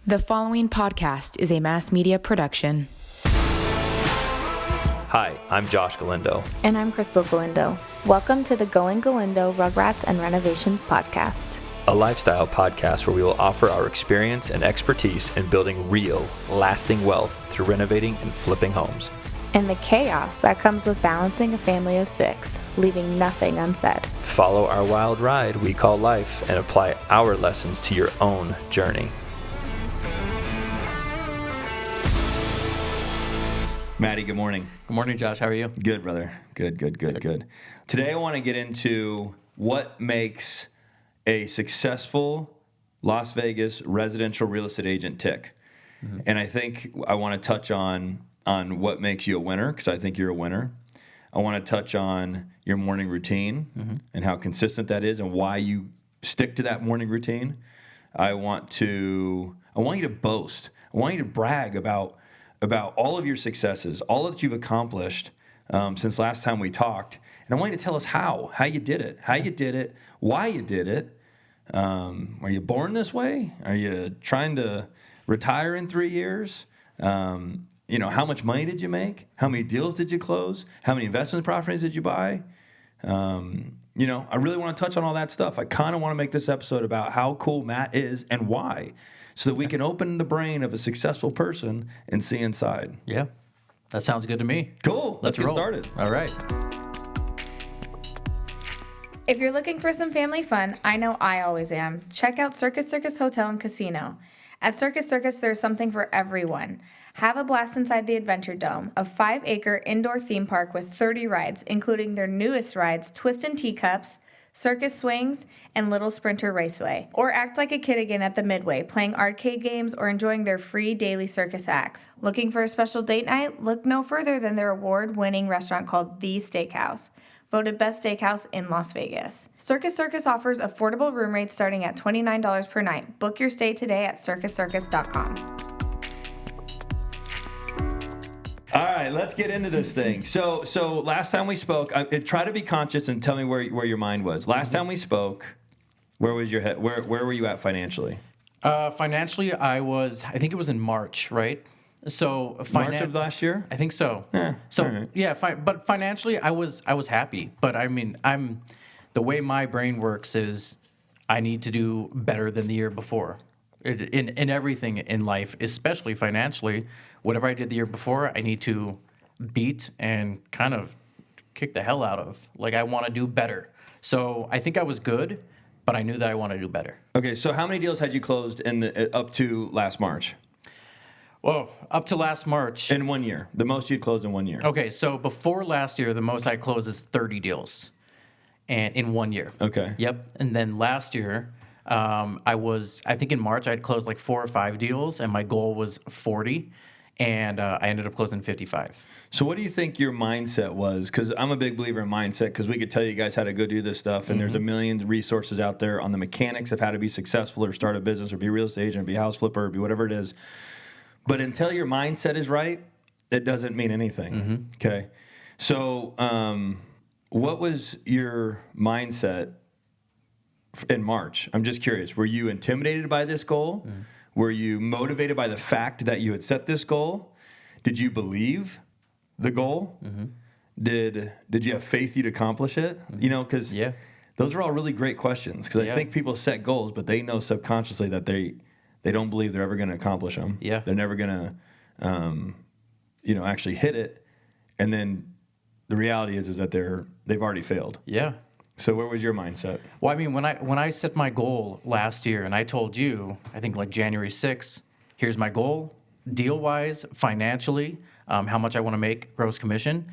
The following podcast is a mass media production. Hi, I'm Josh Galindo. And I'm Krystal Galindo. Welcome to the Going Galindo Rugrats and Renovations podcast. A lifestyle podcast where we will offer our experience and expertise in building real, lasting wealth through renovating and flipping homes. And the chaos that comes with balancing a family of 6, leaving nothing unsaid. Follow our wild ride we call life and apply our lessons to your own journey. Maddie, good morning. Good morning, Josh. How are you? Good, brother. Good. Today I want to get into what makes a successful Las Vegas residential real estate agent tick. Mm-hmm. And I think I want to touch on what makes you a winner, because I think you're a winner. I want to touch on your morning routine and how consistent that is and why you stick to that morning routine. I want you to boast. I want you to brag about all of your successes, all that you've accomplished since last time we talked. And I want you to tell us how you did it, why you did it. Are you born this way? Are you trying to retire in 3 years? How much money did you make? How many deals did you close? How many investment properties did you buy? I really want to touch on all that stuff. I kind of want to make this episode about how cool Matt is and why, so that we can open the brain of a successful person and see inside. Yeah, that sounds good to me. Cool. Let's get started. All right. If you're looking for some family fun, I know I always am. Check out Circus Hotel and Casino. At Circus, there's something for everyone. Have a blast inside the Adventure Dome, a 5-acre indoor theme park with 30 rides, including their newest rides, Twist and Teacups, Circus Swings, and Little Sprinter Raceway. Or act like a kid again at the Midway, playing arcade games or enjoying their free daily circus acts. Looking for a special date night? Look no further than their award-winning restaurant called The Steakhouse, voted best steakhouse in Las Vegas. Circus offers affordable room rates starting at $29 per night. Book your stay today at circuscircus.com. All right, let's get into this thing. So last time we spoke, try to be conscious and tell me where your mind was. Last time we spoke, where was your head? Where were you at financially? Financially, I think it was in March, right? So March of last year? I think so. Yeah. So right. yeah, but financially, I was happy. But I mean, the way my brain works is I need to do better than the year before. In everything in life, especially financially, whatever I did the year before, I need to beat and kind of kick the hell out of. Like, I want to do better. So I think I was good, but I knew that I wanted to do better. Okay, so how many deals had you closed up to last March? Well, up to last March. In 1 year. The most you'd closed in 1 year. Okay, so before last year, the most I closed is 30 deals and in 1 year. Okay. Yep. And then last year, I think in March I'd closed like 4 or 5 deals, and my goal was 40, and I ended up closing 55. So what do you think your mindset was? Because I'm a big believer in mindset, because we could tell you guys how to go do this stuff, and there's a million resources out there on the mechanics of how to be successful or start a business or be a real estate agent or be a house flipper or be whatever it is. But until your mindset is right, it doesn't mean anything, okay? So what was your mindset in March? I'm just curious. Were you intimidated by this goal? Were you motivated by the fact that you had set this goal? Did you believe the goal? Did you have faith you'd accomplish it? Because those are all really great questions. Because I think people set goals, but they know subconsciously that they don't believe they're ever going to accomplish them. Yeah. They're never going to, actually hit it. And then the reality is that they've already failed. Yeah. So where was your mindset? Well, I mean, when I set my goal last year, and I told you, I think like January 6th, here's my goal, deal-wise, financially, how much I want to make gross commission.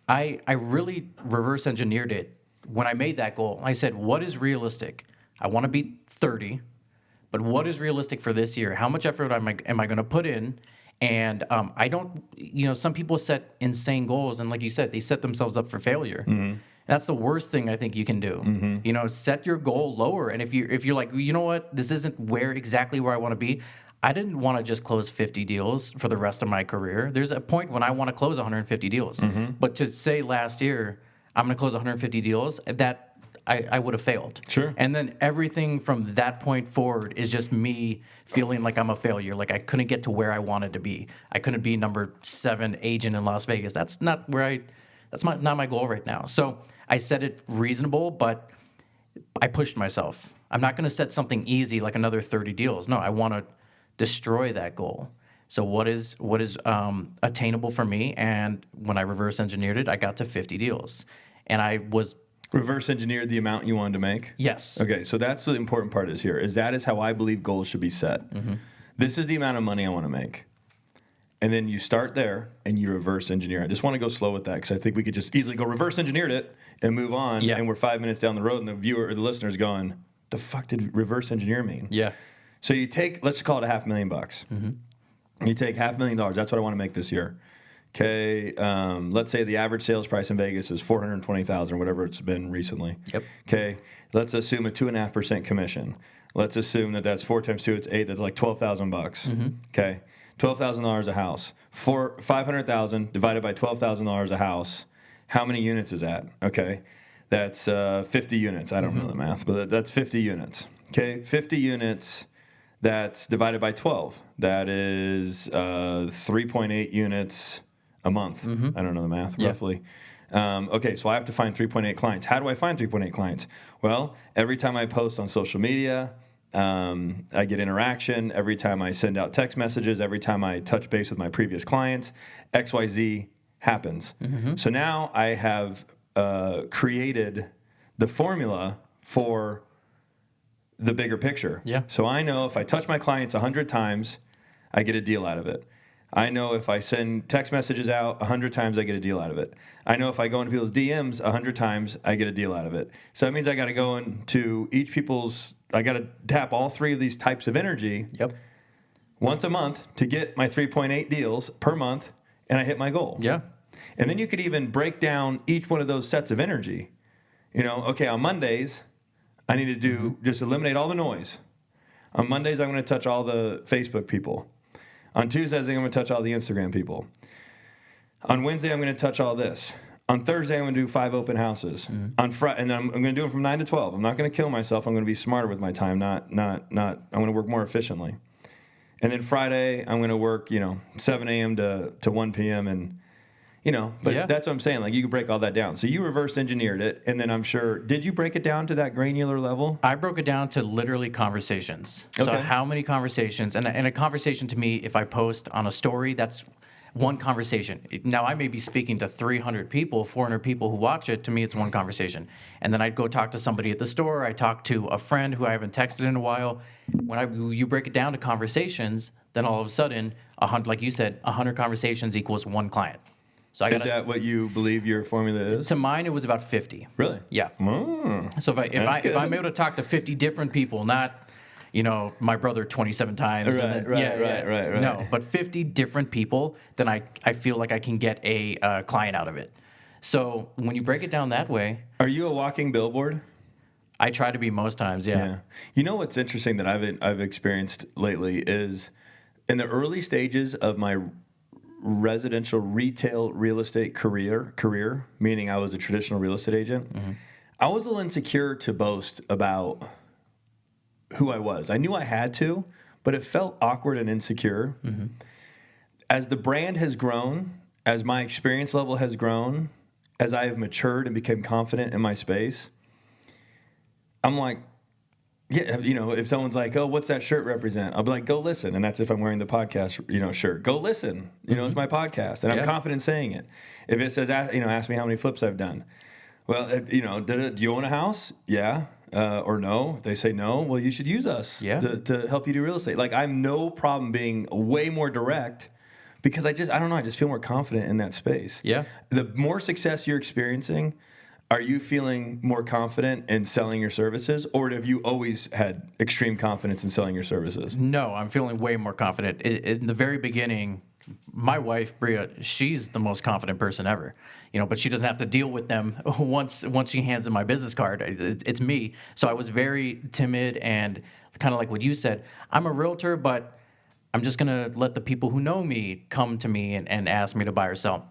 I really reverse engineered it. When I made that goal, I said, what is realistic? I want to beat 30, but what is realistic for this year? How much effort am I going to put in? And I don't, some people set insane goals, and like you said, they set themselves up for failure. That's the worst thing I think you can do. Set your goal lower. And if you're like, you know what, this isn't exactly where I want to be. I didn't want to just close 50 deals for the rest of my career. There's a point when I want to close 150 deals. But to say last year, I'm going to close 150 deals, that I would have failed. Sure. And then everything from that point forward is just me feeling like I'm a failure. Like I couldn't get to where I wanted to be. I couldn't be number 7 agent in Las Vegas. That's not my goal right now. So I set it reasonable, but I pushed myself. I'm not going to set something easy like another 30 deals. No, I want to destroy that goal. So what is attainable for me? And when I reverse engineered it, I got to 50 deals. And I was... Reverse engineered the amount you wanted to make? Yes. Okay, so that's the important part is here, is that is how I believe goals should be set. Mm-hmm. This is the amount of money I want to make. And then you start there and you reverse engineer. I just want to go slow with that because I think we could just easily go reverse engineered it and move on. Yeah. And we're 5 minutes down the road and the viewer or the listener's going, the fuck did reverse engineer mean? Yeah. So you take, let's call it $500,000. Mm-hmm. You take $500,000. That's what I want to make this year. Okay. Let's say the average sales price in Vegas is $420,000 or whatever it's been recently. Yep. Okay. Let's assume a 2.5% commission. Let's assume that that's 4 times 2, it's 8. That's like $12,000. Mm-hmm. Okay. $12,000 a house. For $500,000 divided by $12,000 a house. How many units is that? Okay. That's 50 units. I don't know the math, but that's 50 units. Okay. 50 units. That's divided by 12. That is 3.8 units a month. Mm-hmm. I don't know the math, roughly. Okay, so I have to find 3.8 clients. How do I find 3.8 clients? Well, every time I post on social media, I get interaction. Every time I send out text messages, every time I touch base with my previous clients, XYZ happens. Mm-hmm. So now I have created the formula for the bigger picture. Yeah. So I know if I touch my clients 100 times, I get a deal out of it. I know if I send text messages out 100 times, I get a deal out of it. I know if I go into people's DMs 100 times, I get a deal out of it. So that means I got to go into I got to tap all 3 of these types of energy once a month to get my 3.8 deals per month, and I hit my goal. Yeah. And then you could even break down each one of those sets of energy. Okay, on Mondays, I need to do just eliminate all the noise. On Mondays, I'm going to touch all the Facebook people. On Tuesdays, I'm going to touch all the Instagram people. On Wednesday, I'm going to touch all this. On Thursday, I'm going to do 5 open houses. Mm-hmm. On Friday, and I'm going to do them from 9 to 12. I'm not going to kill myself. I'm going to be smarter with my time. I'm going to work more efficiently. And then Friday, I'm going to work 7 a.m. to 1 p.m. and that's what I'm saying. Like, you could break all that down. So you reverse engineered it, and then I'm sure, did you break it down to that granular level? I broke it down to literally conversations. Okay. So how many conversations, and a conversation to me, if I post on a story, that's one conversation. Now, I may be speaking to 300 people, 400 people who watch it. To me, it's one conversation. And then I'd go talk to somebody at the store. I talk to a friend who I haven't texted in a while. When you break it down to conversations, then all of a sudden, like you said, 100 conversations equals one client. So is that what you believe your formula is? To mine, it was about 50. Really? Yeah. Oh, so if I'm able to talk to 50 different people, not my brother 27 times. Right. No, but 50 different people, then I feel like I can get a client out of it. So when you break it down that way, are you a walking billboard? I try to be most times. Yeah. You know what's interesting that I've experienced lately is in the early stages of my residential retail real estate career, meaning I was a traditional real estate agent, I was a little insecure to boast about who I was. I knew I had to, but it felt awkward and insecure. Mm-hmm. As the brand has grown, as my experience level has grown, as I have matured and become confident in my space, I'm like, if someone's like, oh, what's that shirt represent? I'll be like, go listen. And that's if I'm wearing the podcast, shirt. Go listen. It's my podcast. And I'm confident saying it. If it says, ask me how many flips I've done. Well, do you own a house? Yeah. Or no. If they say no, well, you should use us to help you do real estate. Like, I'm no problem being way more direct because I don't know. I just feel more confident in that space. Yeah. The more success you're experiencing, are you feeling more confident in selling your services, or have you always had extreme confidence in selling your services? No, I'm feeling way more confident. In the very beginning, my wife, Bria, she's the most confident person ever. But she doesn't have to deal with them once she hands in my business card. It's me. So I was very timid and kind of like what you said. I'm a realtor, but I'm just going to let the people who know me come to me and ask me to buy or sell.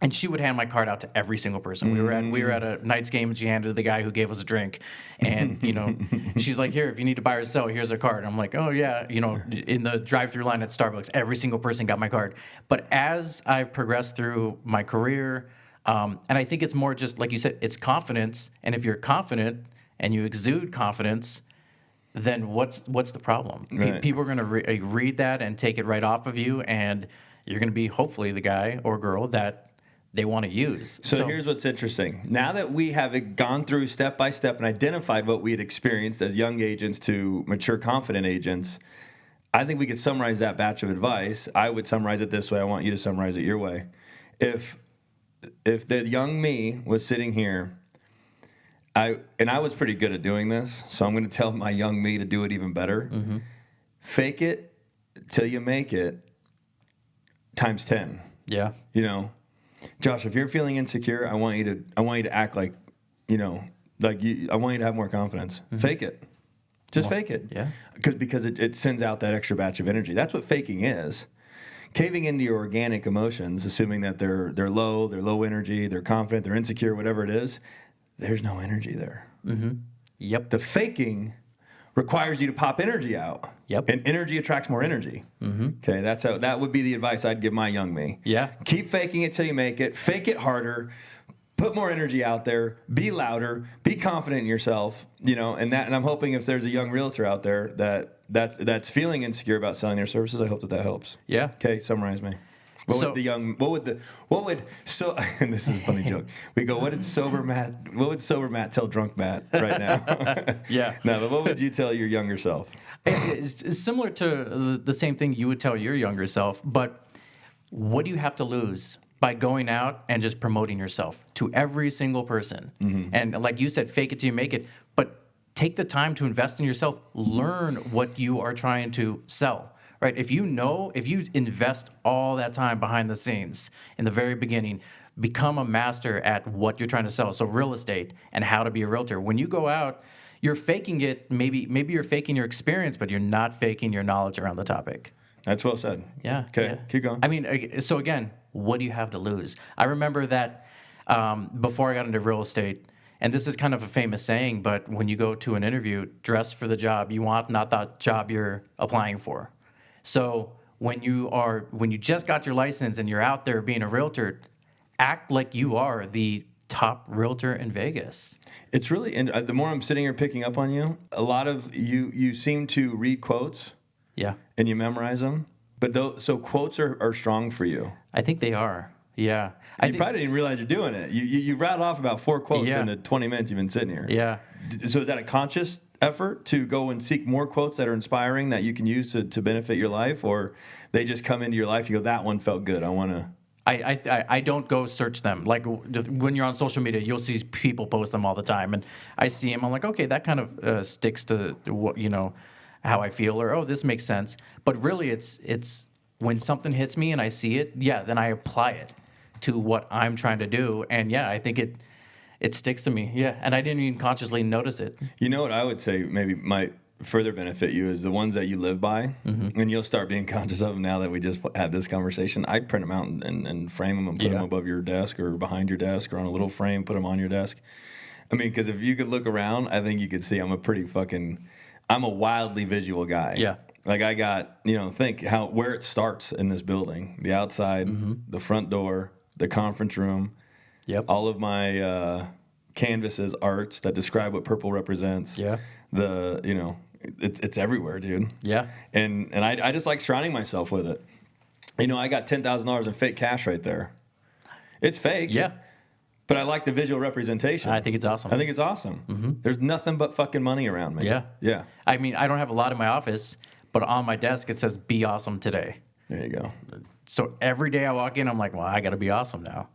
And she would hand my card out to every single person. We were at a Knights game, and she handed it to the guy who gave us a drink. And, you know, she's like, here, if you need to buy or sell, here's a card. I'm like, oh, yeah. You know, in the drive-through line at Starbucks, every single person got my card. But as I've progressed through my career, and I think it's more just, like you said, it's confidence. And if you're confident and you exude confidence, then what's the problem? Right. People are going to read that and take it right off of you, and you're going to be hopefully the guy or girl that they want to use. So here's what's interesting. Now that we have gone through step by step and identified what we had experienced as young agents to mature, confident agents, I think we could summarize that batch of advice. I would summarize it this way. I want you to summarize it your way. If the young me was sitting here, I was pretty good at doing this, so I'm going to tell my young me to do it even better. Mm-hmm. Fake it till you make it times 10. Yeah. You know, Josh, if you're feeling insecure, I want you to act like, you know, I want you to have more confidence. Mm-hmm. Fake it. Just fake it. Yeah. Because it sends out that extra batch of energy. That's what faking is. Caving into your organic emotions, assuming that they're low energy, they're confident, they're insecure, whatever it is, there's no energy there. Mm-hmm. Yep. The faking requires you to pop energy out. Yep. And energy attracts more energy. Mm-hmm. Okay, that would be the advice I'd give my young me. Yeah. Keep faking it till you make it. Fake it harder. Put more energy out there. Be louder. Be confident in yourself. You know, and I'm hoping if there's a young realtor out there that's feeling insecure about selling their services, I hope that helps. Yeah. Okay, summarize me. And this is a funny joke. We go, what would sober Matt tell drunk Matt right now? Yeah. No, but what would you tell your younger self? It's similar to the same thing you would tell your younger self, but what do you have to lose by going out and just promoting yourself to every single person? Mm-hmm. And like you said, fake it till you make it, but take the time to invest in yourself. Learn what you are trying to sell. Right? If you invest all that time behind the scenes in the very beginning, become a master at what you're trying to sell. So real estate and how to be a realtor. When you go out, you're faking it. Maybe you're faking your experience, but you're not faking your knowledge around the topic. That's well said. Yeah. Okay, yeah. keep going. I mean, so again, what do you have to lose? I remember that before I got into real estate, and this is kind of a famous saying, but when you go to an interview, dress for the job you want, not the job you're applying for. So when you just got your license and you're out there being a realtor, act like you are the top realtor in Vegas. It's really, and the more I'm sitting here picking up on you, a lot of you seem to read quotes. Yeah. And you memorize them. But so quotes are strong for you. I think they are. Yeah. You probably didn't realize you're doing it. You rattled off about 4 quotes in the 20 minutes you've been sitting here. Yeah. So is that a conscious effort to go and seek more quotes that are inspiring that you can use to benefit your life, or they just come into your life, you go, that one felt good, I want to... I don't go search them. Like when you're on social media, you'll see people post them all the time, and I see them. I'm like, okay, that kind of sticks to what how I feel, or oh, this makes sense. But really, it's when something hits me and I see it, then I apply it to what I'm trying to do, and I think it sticks to me. Yeah, and I didn't even consciously notice it. You know what I would say maybe might further benefit you is the ones that you live by, and you'll start being conscious of them now that we just had this conversation. I'd print them out and frame them and put them above your desk or behind your desk or on a little frame, put them on your desk. I mean, because if you could look around, I think you could see I'm a wildly visual guy. Yeah. Like I got, think where it starts in this building, the outside, the front door, the conference room, all of my canvases, arts that describe what purple represents. Yeah. It's everywhere, dude. Yeah. And I just like surrounding myself with it. I got $10,000 in fake cash right there. It's fake. Yeah. But I like the visual representation. I think it's awesome. Mm-hmm. There's nothing but fucking money around me. Yeah. Yeah. I mean, I don't have a lot in my office, but on my desk it says "Be awesome today." There you go. So every day I walk in, I'm like, well, I got to be awesome now.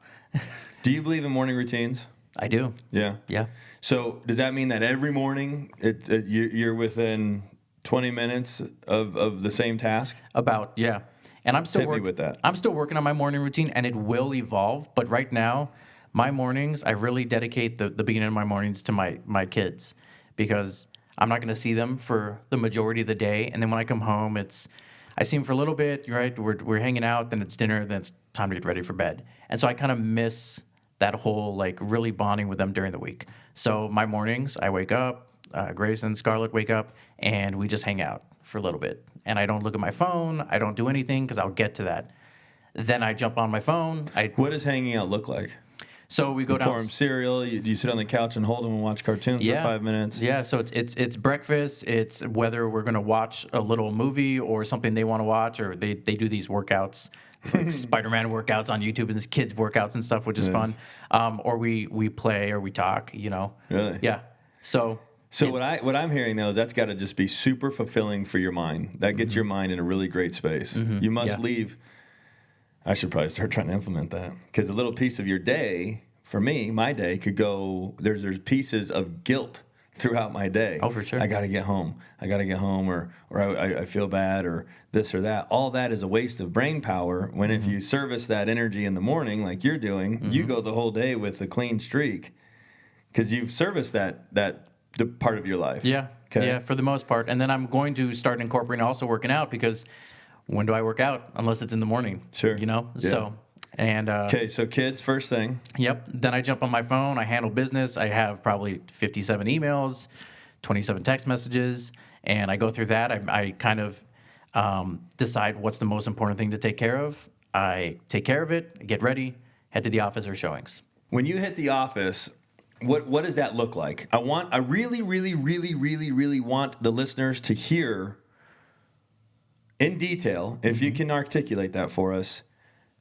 Do you believe in morning routines? I do. Yeah. Yeah. So does that mean that every morning you're within 20 minutes of the same task? About, yeah. And I'm still Hit me with that. I'm still working on my morning routine, and it will evolve. But right now, my mornings, I really dedicate the beginning of my mornings to my kids, because I'm not going to see them for the majority of the day. And then when I come home, I see him for a little bit, right? We're hanging out, then it's dinner, then it's time to get ready for bed. And so I kind of miss that whole like really bonding with them during the week. So my mornings, I wake up, Grace and Scarlett wake up, and we just hang out for a little bit. And I don't look at my phone. I don't do anything because I'll get to that. Then I jump on my phone. What does hanging out look like? So we go down. Pour him cereal. You sit on the couch and hold him and watch cartoons for 5 minutes. Yeah. So it's breakfast. It's whether we're gonna watch a little movie or something they want to watch, or they do these workouts, like Spider-Man workouts on YouTube and these kids workouts and stuff, which is fun. Or we play or we talk. Really? Yeah. So what I'm hearing though is that's got to just be super fulfilling for your mind. That gets your mind in a really great space. You must leave. I should probably start trying to implement that, because a little piece of your day, for me, my day could go. There's pieces of guilt throughout my day. Oh, for sure. I got to get home. Or I feel bad, or this or that. All that is a waste of brain power. When if you service that energy in the morning, like you're doing, you go the whole day with a clean streak, because you've serviced that the part of your life. Yeah. Okay. Yeah, for the most part. And then I'm going to start incorporating also working out, because when do I work out unless it's in the morning? Sure. Yeah. So, and okay, so kids first thing. Yep. Then I jump on my phone. I handle business. I have probably 57 emails, 27 text messages, and I go through that. I kind of decide what's the most important thing to take care of. I take care of it, get ready, head to the office or showings. When you hit the office, what does that look like? I really, really, really, really, really want the listeners to hear in detail, if you can articulate that for us,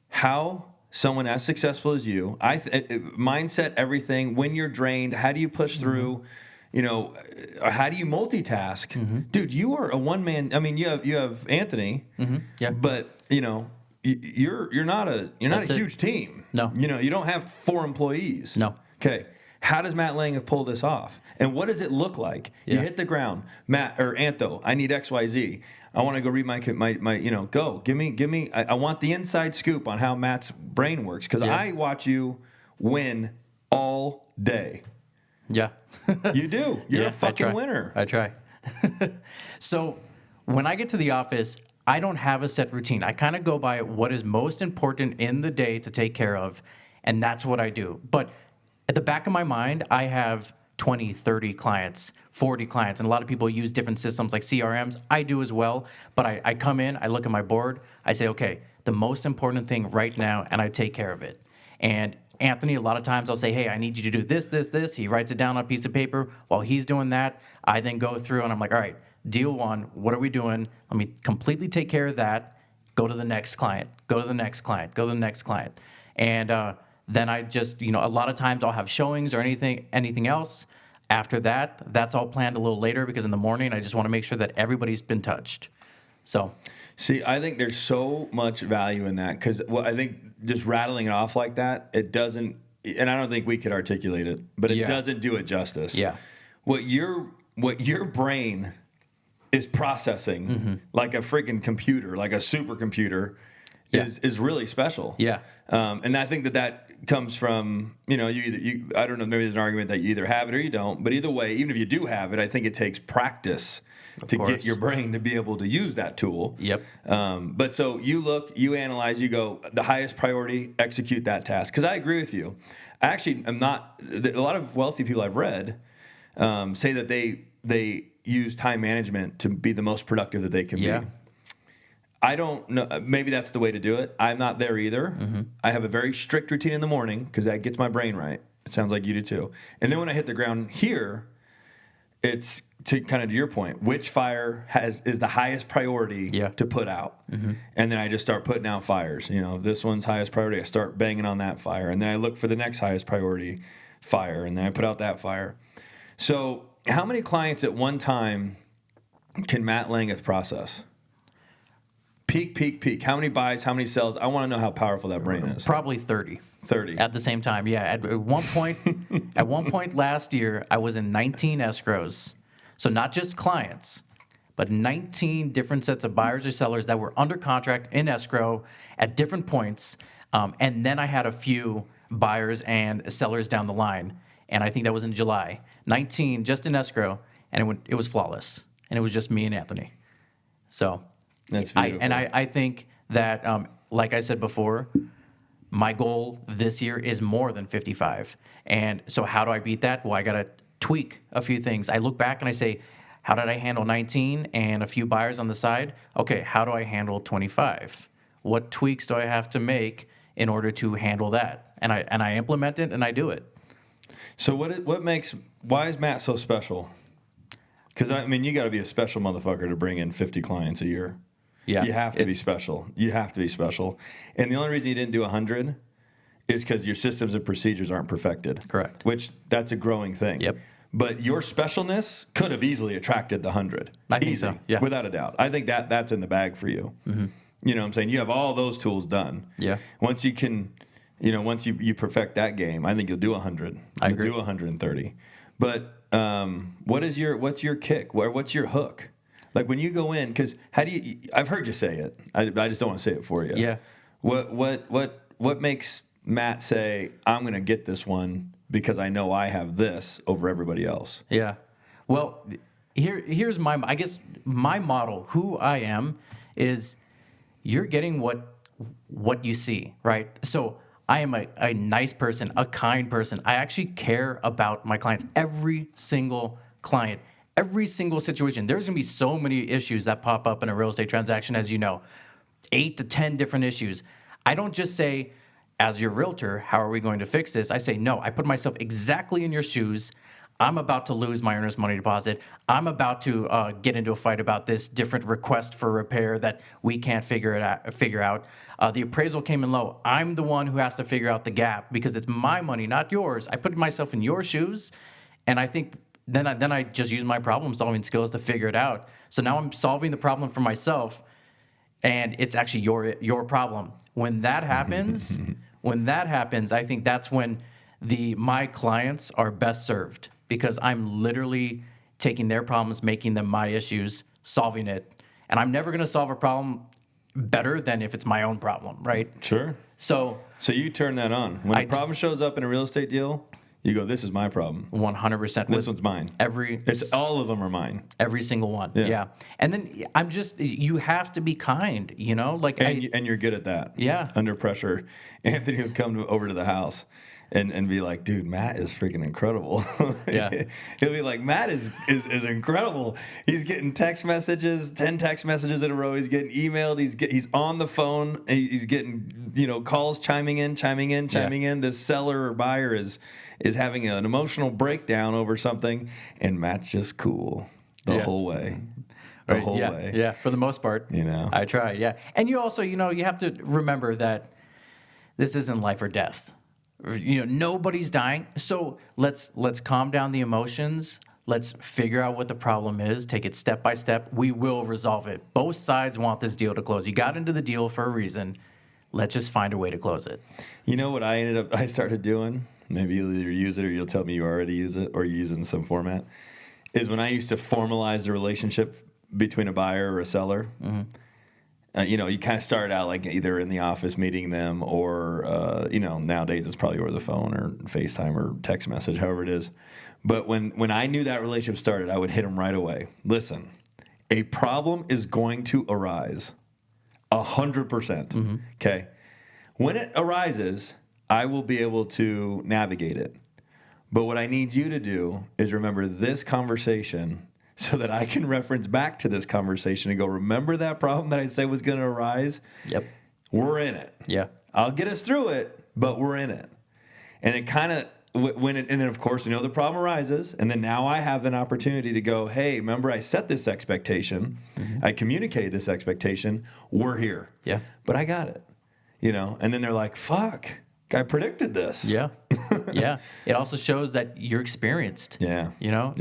how someone as successful as you, mindset, everything, when you're drained, how do you push through, how do you multitask? Dude, you are a one-man, I mean, you have Anthony, but, you're not a huge team. No. You don't have 4 employees. No. Okay. How does Matt Langguth pull this off? And what does it look like? Yeah. You hit the ground, Matt or Antho. I need XYZ. I want to go read my go. Give me. I want the inside scoop on how Matt's brain works, because I watch you win all day. Yeah. You do. You're a fucking winner. I try. So when I get to the office, I don't have a set routine. I kind of go by what is most important in the day to take care of, and that's what I do. But at the back of my mind, I have 20, 30 clients, 40 clients, and a lot of people use different systems like CRMs. I do as well, but I come in, I look at my board, I say, okay, the most important thing right now, and I take care of it. And Anthony, a lot of times I'll say, hey, I need you to do this, this, this. He writes it down on a piece of paper. While he's doing that, I then go through and I'm like, all right, deal 1, what are we doing? Let me completely take care of that. Go to the next client, go to the next client, go to the next client. And then I just, a lot of times I'll have showings or anything else. After that, that's all planned a little later, because in the morning I just want to make sure that everybody's been touched. So, see, I think there's so much value in that, because I think just rattling it off like that, it doesn't, and I don't think we could articulate it, but it doesn't do it justice. Yeah. What your brain is processing like a freaking computer, like a supercomputer, is really special. Yeah. And I think that comes from, I don't know, maybe there's an argument that you either have it or you don't, but either way, even if you do have it, I think it takes practice to get your brain to be able to use that tool. Yep. But so you look, you analyze, you go, the highest priority, execute that task. Because I agree with you. I actually am not, a lot of wealthy people I've read say that they use time management to be the most productive that they can be. I don't know. Maybe that's the way to do it. I'm not there either. I have a very strict routine in the morning, because that gets my brain right. It sounds like you do too. And then when I hit the ground here, it's to kind of to your point, which fire is the highest priority to put out. And then I just start putting out fires. This one's highest priority. I start banging on that fire. And then I look for the next highest priority fire. And then I put out that fire. So how many clients at one time can Matt Langguth process? Peak. How many buys, how many sells? I want to know how powerful that brain is. Probably 30. 30. At the same time, yeah. At one point last year, I was in 19 escrows. So not just clients, but 19 different sets of buyers or sellers that were under contract in escrow at different points. And then I had a few buyers and sellers down the line. And I think that was in July. 19 just in escrow, and it was flawless. And it was just me and Anthony. So That's beautiful. I think that, like I said before, my goal this year is more than 55. And so how do I beat that? Well, I got to tweak a few things. I look back and I say, how did I handle 19 and a few buyers on the side? Okay, how do I handle 25? What tweaks do I have to make in order to handle that? And I implement it and I do it. So why is Matt so special? Because, I mean, you got to be a special motherfucker to bring in 50 clients a year. Yeah, You have to be special. You have to be special. And the only reason you didn't do 100 is because your systems and procedures aren't perfected. Correct. Which, that's a growing thing. Yep. But your specialness could have easily attracted the 100. I think Easy, so, yeah. without a doubt. I think that's in the bag for you. Mm-hmm. You know what I'm saying? You have all those tools done. Yeah. Once you can, once you perfect that game, I think you'll do 100. I agree. You'll do 130. But what's your kick? What's your hook? Like when you go in, because I've heard you say it. I just don't want to say it for you. Yeah. What makes Matt say, I'm going to get this one because I know I have this over everybody else? Yeah. Well, here's I guess my model, who I am, is you're getting what you see, right? So I am a nice person, a kind person. I actually care about my clients, every single client, every single situation. There's going to be so many issues that pop up in a real estate transaction, as you know, 8 to 10 different issues. I don't just say, as your realtor, how are we going to fix this? I say, no, I put myself exactly in your shoes. I'm about to lose my earnest money deposit. I'm about to get into a fight about this different request for repair that we can't figure out. The appraisal came in low. I'm the one who has to figure out the gap because it's my money, not yours. I put myself in your shoes, and I think then I just use my problem-solving skills to figure it out. So now I'm solving the problem for myself, and it's actually your problem. When that happens, I think that's when my clients are best served. Because I'm literally taking their problems, making them my issues, solving it. And I'm never going to solve a problem better than if it's my own problem, right? Sure. So you turn that on. When a problem shows up in a real estate deal, you go, this is my problem. 100%. This one's mine. All of them are mine. Every single one. Yeah. And then you have to be kind, And you're good at that. Yeah. Under pressure. Anthony will come over to the house and be like, dude, Matt is freaking incredible. Yeah. He'll be like, Matt is incredible. He's getting text messages, 10 text messages in a row. He's getting emailed. He's on the phone. He's getting, calls chiming in. This seller or buyer is having an emotional breakdown over something, and Matt's just cool the whole way. The whole way. Yeah, for the most part. I try, yeah. And you also, you have to remember that this isn't life or death. Nobody's dying. So let's calm down the emotions. Let's figure out what the problem is. Take it step by step. We will resolve it. Both sides want this deal to close. You got into the deal for a reason. Let's just find a way to close it. You know what I started doing? Maybe you'll either use it or you'll tell me you already use it or you use it in some format. Is when I used to formalize the relationship between a buyer or a seller. Mm-hmm. You kind of start out like either in the office meeting them or, nowadays it's probably over the phone or FaceTime or text message, however it is. But when I knew that relationship started, I would hit them right away. Listen, a problem is going to arise 100%. Mm-hmm. Okay. When it arises, I will be able to navigate it. But what I need you to do is remember this conversation so that I can reference back to this conversation and go, remember that problem that I said was going to arise? Yep. We're in it. Yeah. I'll get us through it, but we're in it. And it kind of, and then of course, the problem arises. And then now I have an opportunity to go, hey, remember I set this expectation. Mm-hmm. I communicated this expectation. We're here. Yeah. But I got it. And then they're like, fuck, I predicted this. Yeah. Yeah. It also shows that you're experienced. Yeah. You know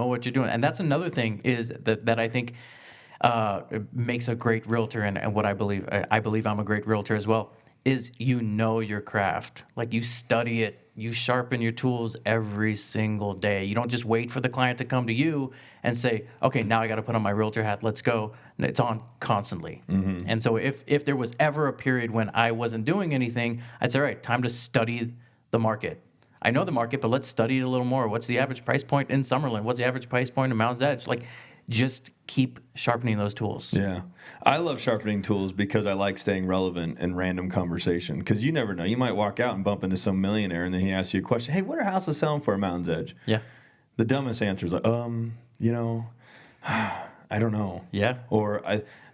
what you're doing. And that's another thing is that I think makes a great realtor, and what I believe I'm a great realtor as well, is your craft. Like you study it. You sharpen your tools every single day. You don't just wait for the client to come to you and say, okay, now I got to put on my realtor hat. Let's go. And it's on constantly. Mm-hmm. And so if there was ever a period when I wasn't doing anything, I'd say, all right, time to study the market. I know the market, but let's study it a little more. What's the average price point in Summerlin? What's the average price point in Mounds Edge? Like, just keep sharpening those tools. Yeah. I love sharpening tools because I like staying relevant in random conversation. Because you never know. You might walk out and bump into some millionaire and then he asks you a question. Hey, what are houses selling for at Mountain's Edge? Yeah. The dumbest answer is like, you know, I don't know. Yeah. Or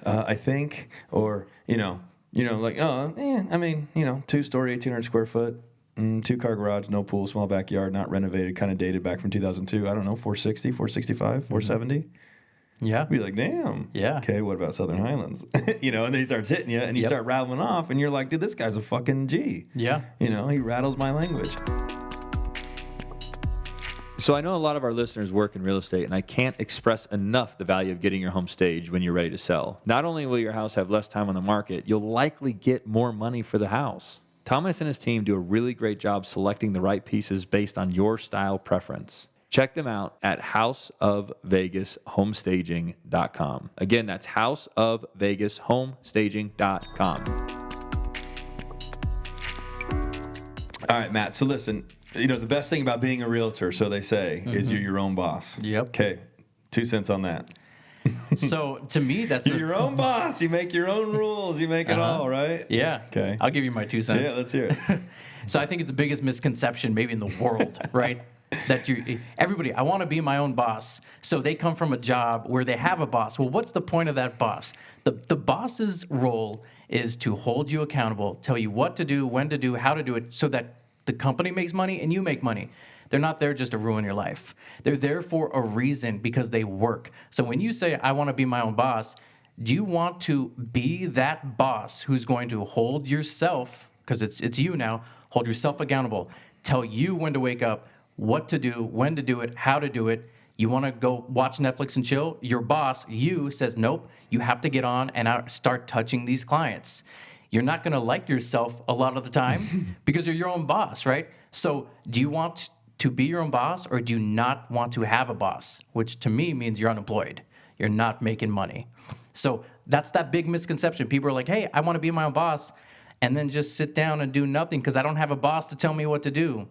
I think, or, like, I mean, 2-story, 1,800 square foot, 2-car garage, no pool, small backyard, not renovated, kind of dated back from 2002. I don't know, 460, 465, 470. Yeah. Be like, damn. Yeah. Okay, what about Southern Highlands? And then he starts hitting you, and you start rattling off, and you're like, dude, this guy's a fucking G. Yeah. He rattles my language. So I know a lot of our listeners work in real estate, and I can't express enough the value of getting your home staged when you're ready to sell. Not only will your house have less time on the market, you'll likely get more money for the house. Thomas and his team do a really great job selecting the right pieces based on your style preference. Check them out at houseofvegas.homestaging.com. Again, that's houseofvegas.homestaging.com. All right, Matt. So listen, the best thing about being a realtor, so they say, is you're your own boss. Yep. Okay, 2 cents on that. So to me, that's You're your own boss. You make your own rules. You make it all, right? Yeah. Okay. I'll give you my 2 cents. Yeah, let's hear it. So I think it's the biggest misconception maybe in the world, right? That everybody, I want to be my own boss. So they come from a job where they have a boss. Well, what's the point of that boss? The boss's role is to hold you accountable, tell you what to do, when to do, how to do it, so that the company makes money and you make money. They're not there just to ruin your life. They're there for a reason, because they work. So when you say, I want to be my own boss, do you want to be that boss who's going to hold yourself, because it's you now, hold yourself accountable, tell you when to wake up, what to do, when to do it, how to do it? You want to go watch Netflix and chill? Your boss, you, says, nope, you have to get on and start touching these clients. You're not going to like yourself a lot of the time because you're your own boss, right? So do you want to be your own boss, or do you not want to have a boss? Which to me means you're unemployed. You're not making money. So that's that big misconception. People are like, hey, I want to be my own boss, and then just sit down and do nothing because I don't have a boss to tell me what to do.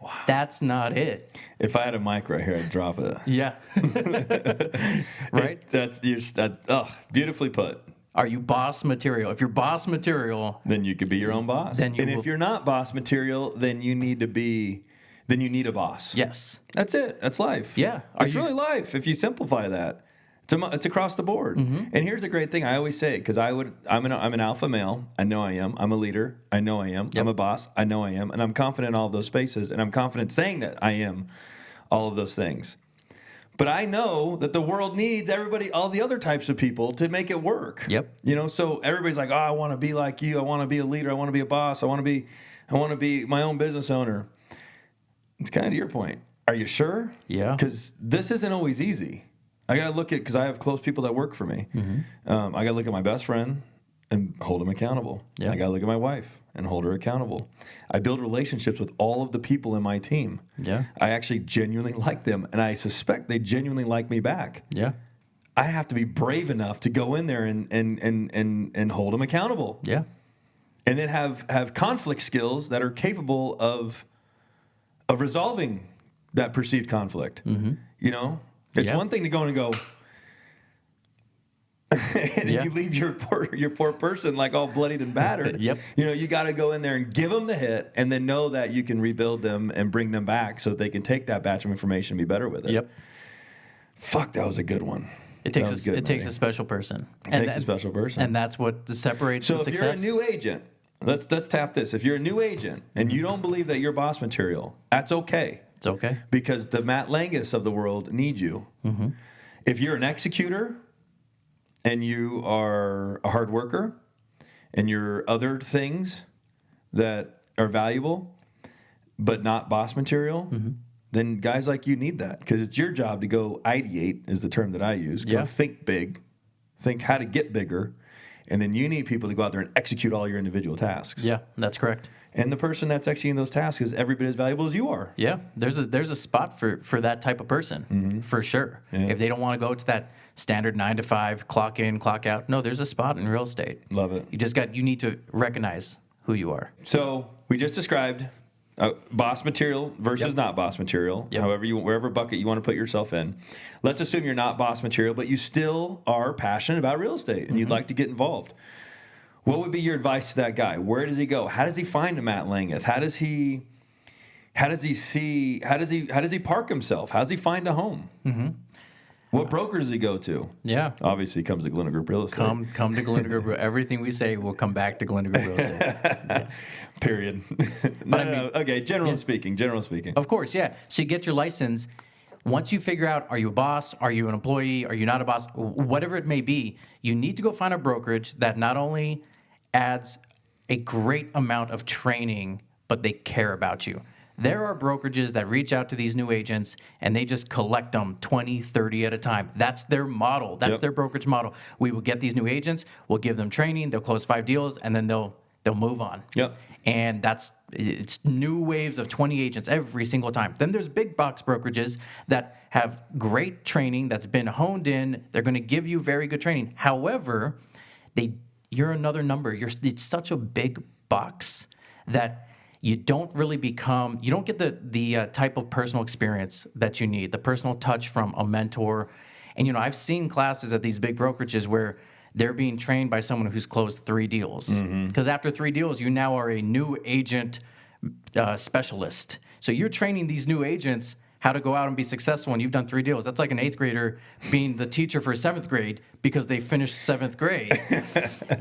Wow. That's not it. If I had a mic right here, I'd drop it. Yeah. Right? Beautifully put. Are you boss material? If you're boss material, then you could be your own boss. If you're not boss material, then you need a boss. Yes. That's it. That's life. Yeah. It's really life if you simplify that. It's across the board. Mm-hmm. And here's the great thing. I always say it because I'm an alpha male. I know I am. I'm a leader. I know I am. Yep. I'm a boss. I know I am. And I'm confident in all of those spaces. And I'm confident saying that I am all of those things. But I know that the world needs everybody, all the other types of people to make it work. Yep. So everybody's like, oh, I want to be like you. I want to be a leader. I want to be a boss. I want to be my own business owner. It's kind of to your point. Are you sure? Yeah. Because this isn't always easy. I got to look at, because I have close people that work for me. Mm-hmm. I got to look at my best friend and hold him accountable. Yeah. I got to look at my wife and hold her accountable. I build relationships with all of the people in my team. Yeah. I actually genuinely like them, and I suspect they genuinely like me back. Yeah. I have to be brave enough to go in there and hold them accountable. Yeah. And then have conflict skills that are capable of resolving that perceived conflict. Mm-hmm. It's one thing to go in and go, and you leave your poor person like all bloodied and battered. Yep. You got to go in there and give them the hit, and then know that you can rebuild them and bring them back so that they can take that batch of information and be better with it. Yep. Fuck, that was a good one. It takes a special person. It takes a special person, and that's what separates the success. So if you're a new agent, let's tap this. If you're a new agent and you don't believe that you're boss material, that's okay. It's okay. Because the Matt Langguths of the world need you. Mm-hmm. If you're an executor and you are a hard worker and you're other things that are valuable but not boss material, mm-hmm. then guys like you need that, because it's your job to go ideate, is the term that I use. Go think big, think how to get bigger, and then you need people to go out there and execute all your individual tasks. Yeah, that's correct. And the person that's executing those tasks is every bit as valuable as you are. Yeah, there's a spot for that type of person, mm-hmm. for sure. Yeah. If they don't want to go to that standard 9 to 5, clock in, clock out, no, there's a spot in real estate. Love it. You need to recognize who you are. So we just described boss material versus not boss material, wherever bucket you want to put yourself in. Let's assume you're not boss material, but you still are passionate about real estate and you'd like to get involved. What would be your advice to that guy? Where does he go? How does he find a Matt Langguth? How does he park himself? How does he find a home? What broker does he go to? Yeah. Obviously, he comes to Galindo Group Real Estate. Come to Galindo Group. Everything we say will come back to Galindo Group Real Estate. Yeah. Period. No. Okay, generally speaking. Of course, yeah. So you get your license. Once you figure out, are you a boss? Are you an employee? Are you not a boss? Whatever it may be, you need to go find a brokerage that not only adds a great amount of training, but they care about you. There are brokerages that reach out to these new agents and they just collect them 20, 30 at a time. That's their model. That's their brokerage model. We will get these new agents, we'll give them training, they'll close 5 deals, and then they'll move on. Yep. And it's new waves of 20 agents every single time. Then there's big box brokerages that have great training that's been honed in. They're going to give you very good training. However, you're another number. It's such a big box that you don't really you don't get the type of personal experience that you need, the personal touch from a mentor. And, I've seen classes at these big brokerages where they're being trained by someone who's closed 3 deals. Because after 3 deals, you now are a new agent specialist. So you're training these new agents how to go out and be successful when you've done 3 deals. That's like an 8th grader being the teacher for 7th grade because they finished 7th grade.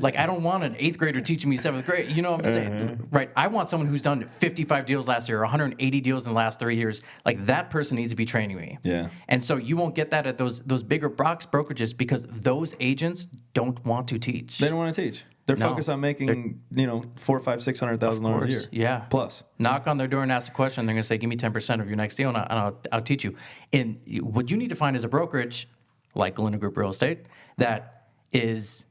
Like, I don't want an 8th grader teaching me 7th grade. You know what I'm saying? Right. I want someone who's done 55 deals last year or 180 deals in the last 3 years. Like, that person needs to be training me. Yeah. And so you won't get that at those bigger box brokerages because those agents don't want to teach. They don't want to teach. They're focused on making, $400,000, $600,000 a year. Yeah. Plus. Knock on their door and ask a question. They're going to say, give me 10% of your next deal, and I'll teach you. And what you need to find is a brokerage, like Galindo Group Real Estate, that is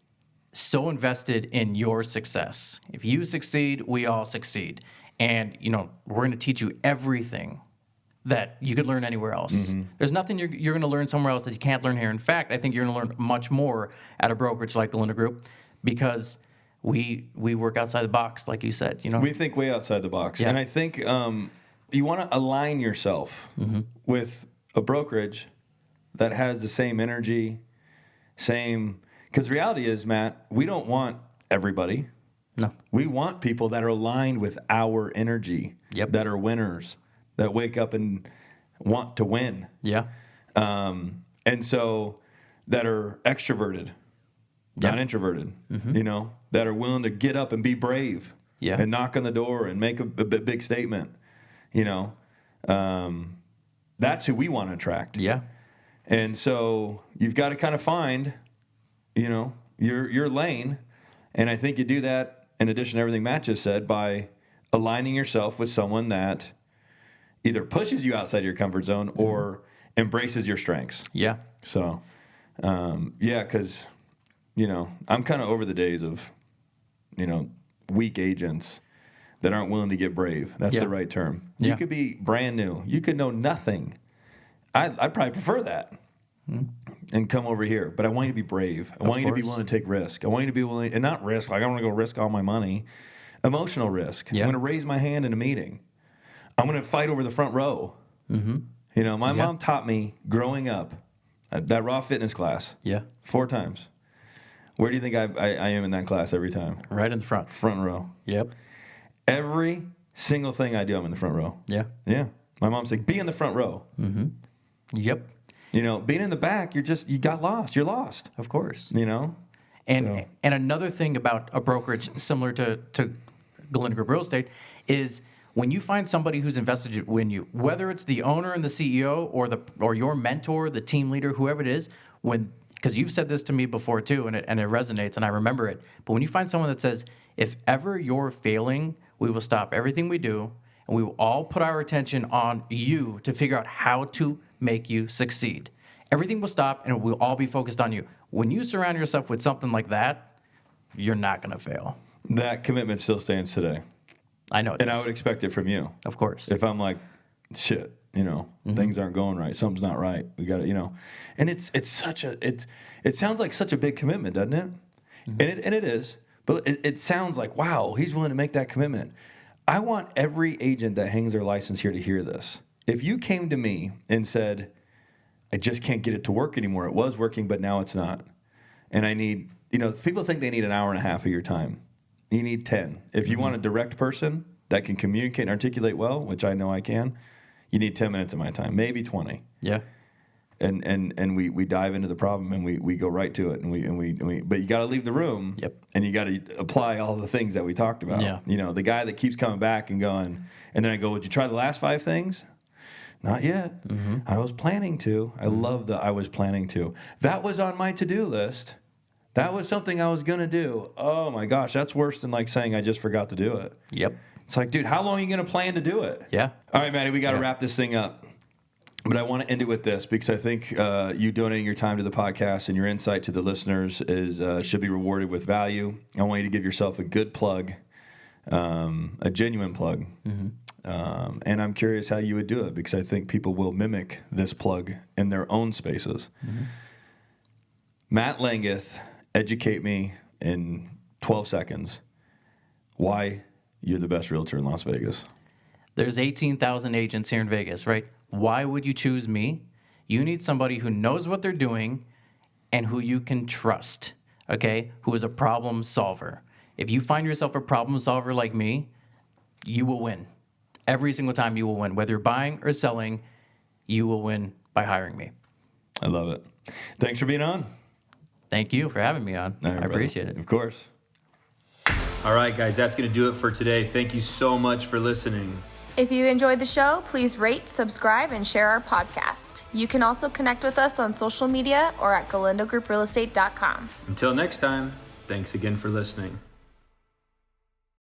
so invested in your success. If you succeed, we all succeed. And, we're going to teach you everything that you could learn anywhere else. There's nothing you're going to learn somewhere else that you can't learn here. In fact, I think you're going to learn much more at a brokerage like Galindo Group because we work outside the box, like you said. We think way outside the box. Yeah. And I think you want to align yourself with a brokerage that has the same energy, because reality is, Matt, we don't want everybody. No. We want people that are aligned with our energy, that are winners, that wake up and want to win. Yeah. And so that are extroverted, not introverted, that are willing to get up and be brave and knock on the door and make a big statement. That's who we want to attract. Yeah. And so you've got to kind of find, your lane. And I think you do that, in addition to everything Matt just said, by aligning yourself with someone that either pushes you outside your comfort zone or embraces your strengths. Yeah. So, because, I'm kind of over the days of, weak agents that aren't willing to get brave. That's the right term. Yeah. You could be brand new. You could know nothing. I'd probably prefer that and come over here. But I want you to be brave. I want you to be willing to take risk. I want you to be willing, and not risk, like I want to go risk all my money. Emotional risk. Yeah. I'm going to raise my hand in a meeting. I'm going to fight over the front row. My mom taught me growing up at that raw fitness class 4 times. Where do you think I am in that class every time? Right in the front. Front row. Yep. Every single thing I do, I'm in the front row. Yeah. Yeah. My mom's like, be in the front row. Yep. Being in the back, you got lost. You're lost. Of course. And another thing about a brokerage similar to Galindo Group Real Estate is when you find somebody who's invested in you, whether it's the owner and the CEO or your mentor, the team leader, whoever it is, because you've said this to me before too, and it resonates, and I remember it. But when you find someone that says, if ever you're failing, we will stop everything we do, and we will all put our attention on you to figure out how to make you succeed. Everything will stop, and we'll all be focused on you. When you surround yourself with something like that, you're not going to fail. that commitment still stands today. I know it and is. I would expect it from you. Of course. If I'm like, shit, things aren't going right. Something's not right. We got to, and it sounds like such a big commitment, doesn't it? And it is, but it sounds like, wow, he's willing to make that commitment. I want every agent that hangs their license here to hear this. If you came to me and said, I just can't get it to work anymore. It was working, but now it's not. And I need, people think they need an hour and a half of your time. You need 10. If you want a direct person that can communicate and articulate well, which I know I can, you need 10 minutes of my time, maybe 20. Yeah. And we dive into the problem and we go right to it and we but you got to leave the room. Yep. And you got to apply all the things that we talked about. Yeah. The guy that keeps coming back and going, and then I go, would you try the last 5 things? Not yet. Mm-hmm. I was planning to. I love the I was planning to. That was on my to-do list. That was something I was going to do. Oh my gosh, that's worse than like saying I just forgot to do it. Yep. It's like, dude, how long are you going to plan to do it? Yeah. All right, Maddie, we got to wrap this thing up. But I want to end it with this because I think you donating your time to the podcast and your insight to the listeners should be rewarded with value. I want you to give yourself a good plug, a genuine plug. Mm-hmm. And I'm curious how you would do it because I think people will mimic this plug in their own spaces. Mm-hmm. Matt Langguth, educate me in 12 seconds why you're the best realtor in Las Vegas. There's 18,000 agents here in Vegas, right? Why would you choose me? You need somebody who knows what they're doing and who you can trust, okay? Who is a problem solver. If you find yourself a problem solver like me, you will win. Every single time you will win. Whether you're buying or selling, you will win by hiring me. I love it. Thanks for being on. Thank you for having me on. Right, I appreciate it. Of course. All right, guys, that's going to do it for today. Thank you so much for listening. If you enjoyed the show, please rate, subscribe, and share our podcast. You can also connect with us on social media or at galindogrouprealestate.com. Until next time, thanks again for listening.